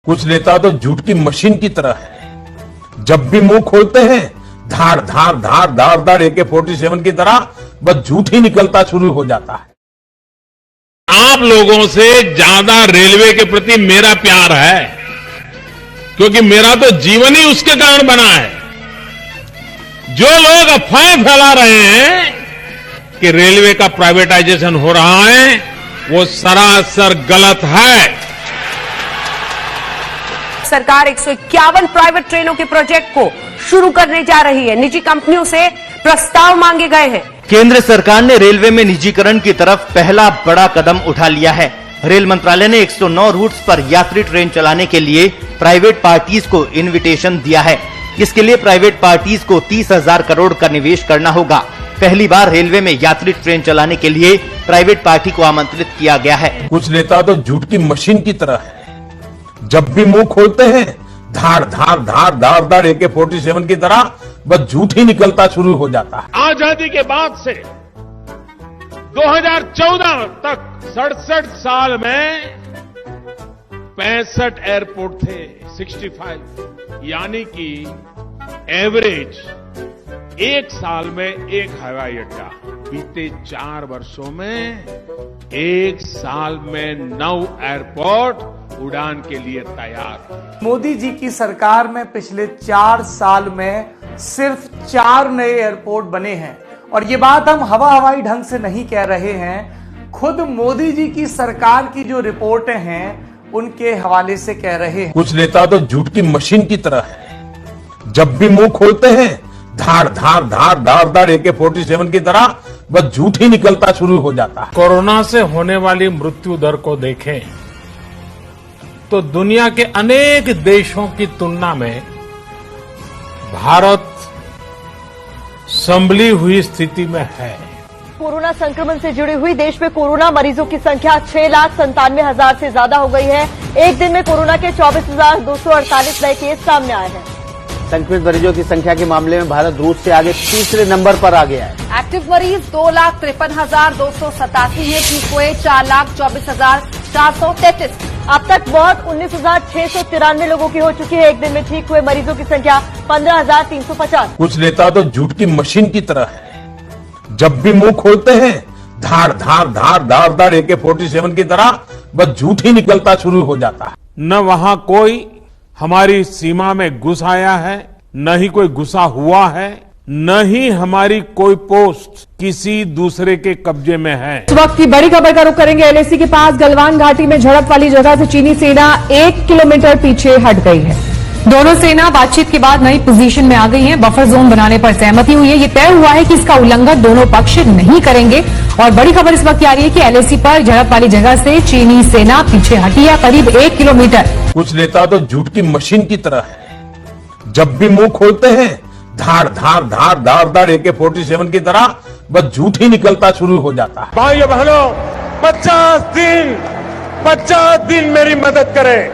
कुछ नेता तो झूठ की मशीन की तरह है। जब भी मुंह खोलते हैं धार धार धार धार धार AK-47 की तरह बस झूठ ही निकलता शुरू हो जाता है। आप लोगों से ज्यादा रेलवे के प्रति मेरा प्यार है, क्योंकि मेरा तो जीवन ही उसके कारण बना है। जो लोग अफवाहें फैला रहे हैं कि रेलवे का प्राइवेटाइजेशन हो रहा है, वो सरासर गलत है। सरकार 151 प्राइवेट ट्रेनों के प्रोजेक्ट को शुरू करने जा रही है। निजी कंपनियों से प्रस्ताव मांगे गए हैं। केंद्र सरकार ने रेलवे में निजीकरण की तरफ पहला बड़ा कदम उठा लिया है। रेल मंत्रालय ने 109 रूट्स पर यात्री ट्रेन चलाने के लिए प्राइवेट पार्टीज को इनविटेशन दिया है। इसके लिए प्राइवेट पार्टीज को 30,000 करोड़ का निवेश करना होगा। पहली बार रेलवे में यात्री ट्रेन चलाने के लिए प्राइवेट पार्टी को आमंत्रित किया गया है। कुछ नेता तो झूठ की मशीन की तरह है। जब भी मुंह खोलते हैं धार धार धार धार धार AK-47 की तरह बस झूठ ही निकलता शुरू हो जाता है। आजादी के बाद से 2014 तक 67 साल में 65 एयरपोर्ट थे, 65, यानी कि एवरेज एक साल में एक हवाई अड्डा। बीते 4 वर्षों में एक साल में 9 एयरपोर्ट उड़ान के लिए तैयार। मोदी जी की सरकार में पिछले 4 साल में सिर्फ 4 नए एयरपोर्ट बने हैं। और ये बात हम हवाई ढंग से नहीं कह रहे हैं, खुद मोदी जी की सरकार की जो रिपोर्टें हैं उनके हवाले से कह रहे हैं। कुछ नेता तो झूठ की मशीन की तरह है। जब भी मुंह खोलते हैं धार धार धार धार धार AK-47 की तरह बस झूठ ही निकलता शुरू हो जाता है। कोरोना से होने वाली मृत्यु दर को देखें तो दुनिया के अनेक देशों की तुलना में भारत संभली हुई स्थिति में है। कोरोना संक्रमण से जुड़ी हुई देश में कोरोना मरीजों की संख्या 6,97,000 से ज्यादा हो गई है। एक दिन में कोरोना के 24,248 नए केस सामने आए हैं। संक्रमित मरीजों की संख्या के मामले में भारत रूस से आगे तीसरे नंबर पर आ गया है। एक्टिव मरीज 2,53,287 है, ठीक हुए 4,24,433। अब तक मौत 19,693 लोगों की हो चुकी है। एक दिन में ठीक हुए मरीजों की संख्या 15,350। कुछ नेता तो झूठ की मशीन की तरह है। जब भी मुंह खोलते हैं धार धार धार धार धार AK-47 की तरह बस झूठ ही निकलता शुरू हो जाता है। न वहां कोई हमारी सीमा में घुस आया है, न ही कोई घुसा हुआ है, न ही हमारी कोई पोस्ट किसी दूसरे के कब्जे में है। इस वक्त की बड़ी खबर का रुख करेंगे। LAC के पास गलवान घाटी में झड़प वाली जगह से चीनी सेना 1 किलोमीटर पीछे हट गई है। दोनों सेना बातचीत के बाद नई पोजीशन में आ गई है। बफर जोन बनाने पर सहमति हुई है। ये तय हुआ है कि इसका उल्लंघन दोनों पक्ष नहीं करेंगे। और बड़ी खबर इस वक्त आ रही है कि LAC पर झड़प वाली जगह से चीनी सेना पीछे हटी है, करीब 1 किलोमीटर। कुछ नेता तो झूठ की मशीन की तरह है। जब भी मुंह खोलते हैं धार धार धार धार धार AK-47 की तरह बस झूठ ही निकलता शुरू हो जाता है। भाइयों बहनों, 50 दिन मेरी मदद करें।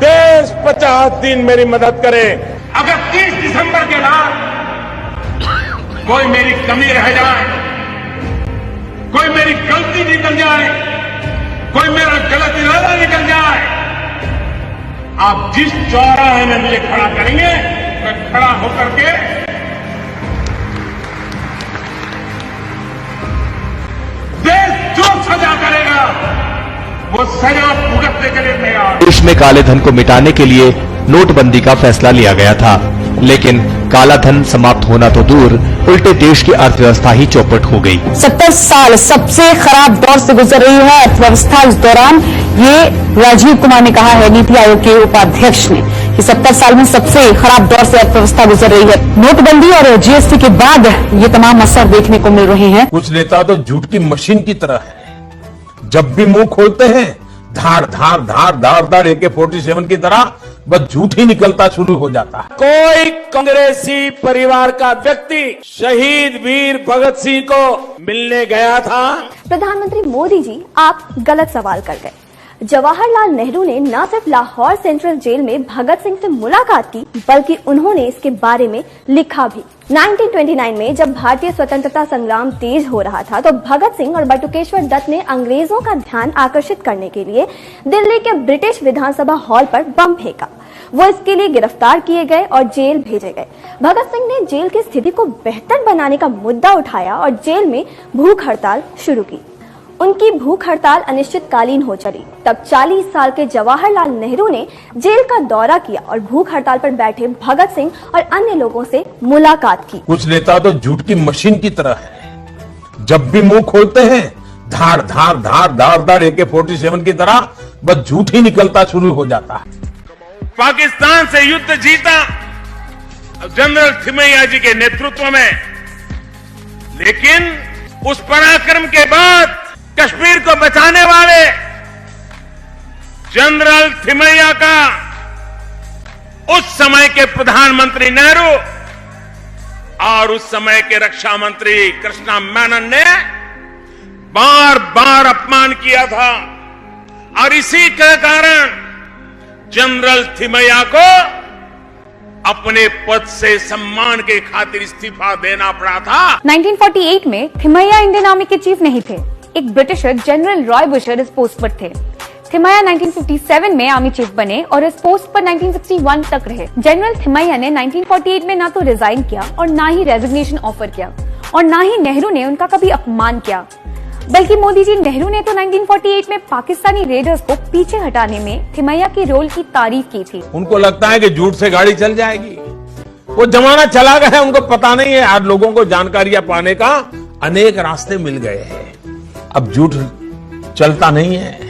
देश 50 दिन मेरी मदद करे। अगर 30 दिसंबर के बाद कोई मेरी कमी रह जाए, कोई मेरी गलती निकल जाए, कोई मेरा गलत इरादा निकल जाए, आप जिस चौराहे में मुझे खड़ा करेंगे मैं खड़ा होकर के देश जो सजा करेगा वो सजा भुगतने के लिए तैयार। देश में काले धन को मिटाने के लिए नोटबंदी का फैसला लिया गया था, लेकिन काला धन समाप्त होना तो दूर, उल्टे देश की अर्थव्यवस्था ही चौपट हो गई। 70 साल सबसे खराब दौर से गुजर रही है अर्थव्यवस्था। इस दौरान ये राजीव कुमार ने कहा है, नीति आयोग के उपाध्यक्ष ने, कि 70 साल में सबसे खराब दौर से अर्थव्यवस्था गुजर रही है। नोटबंदी और GST के बाद ये तमाम असर देखने को मिल रहे हैं। कुछ नेता तो झूठ की मशीन की तरह है। जब भी मुंह खोलते हैं धार धार धार धार धार AK-47 की तरह बस झूठ ही निकलता शुरू हो जाता है। कोई कांग्रेसी परिवार का व्यक्ति शहीद वीर भगत सिंह को मिलने गया था। प्रधानमंत्री मोदी जी, आप गलत सवाल कर गए। जवाहरलाल नेहरू ने न सिर्फ लाहौर सेंट्रल जेल में भगत सिंह से मुलाकात की, बल्कि उन्होंने इसके बारे में लिखा भी। 1929 में जब भारतीय स्वतंत्रता संग्राम तेज हो रहा था, तो भगत सिंह और बटुकेश्वर दत्त ने अंग्रेजों का ध्यान आकर्षित करने के लिए दिल्ली के ब्रिटिश विधानसभा हॉल पर बम फेंका। वो इसके लिए गिरफ्तार किए गए और जेल भेजे गए। भगत सिंह ने जेल की स्थिति को बेहतर बनाने का मुद्दा उठाया और जेल में भूख हड़ताल शुरू की। उनकी भूख हड़ताल अनिश्चितकालीन हो चली। तब 40 साल के जवाहरलाल नेहरू ने जेल का दौरा किया और भूख हड़ताल पर बैठे भगत सिंह और अन्य लोगों से मुलाकात की। कुछ नेता तो झूठ की मशीन की तरह है। जब भी मुंह खोलते हैं धार धार धार धार धार AK-47 की तरह बस झूठ ही निकलता शुरू हो जाता है। पाकिस्तान से युद्ध जीता जनरल थिमैया जी के नेतृत्व में, लेकिन उस पराक्रम के बाद कश्मीर को बचाने वाले जनरल थिमैया का उस समय के प्रधानमंत्री नेहरू और उस समय के रक्षा मंत्री कृष्णा मेनन ने बार बार अपमान किया था, और इसी के कारण जनरल थिमैया को अपने पद से सम्मान के खातिर इस्तीफा देना पड़ा था। 1948 में थिमैया इंडियन आर्मी के चीफ नहीं थे। एक ब्रिटिशर जनरल रॉय बुशर इस पोस्ट पर थे। थिमैया 1957 में आर्मी चीफ बने और इस पोस्ट पर 1961 तक रहे। जनरल थिमैया ने 1948 में ना तो रिजाइन किया और ना ही रेजिग्नेशन ऑफर किया, और ना ही नेहरू ने उनका कभी अपमान किया। बल्कि मोदी जी नेहरू ने तो 1948 में पाकिस्तानी रेडर्स को पीछे हटाने में थिमैया के रोल की तारीफ की थी। उनको लगता है कि झूठ से गाड़ी चल जाएगी। वो जमाना चला गया है, उनको पता नहीं है। आज लोगों को जानकारियां पाने का अनेक रास्ते मिल गए हैं। अब झूठ चलता नहीं है।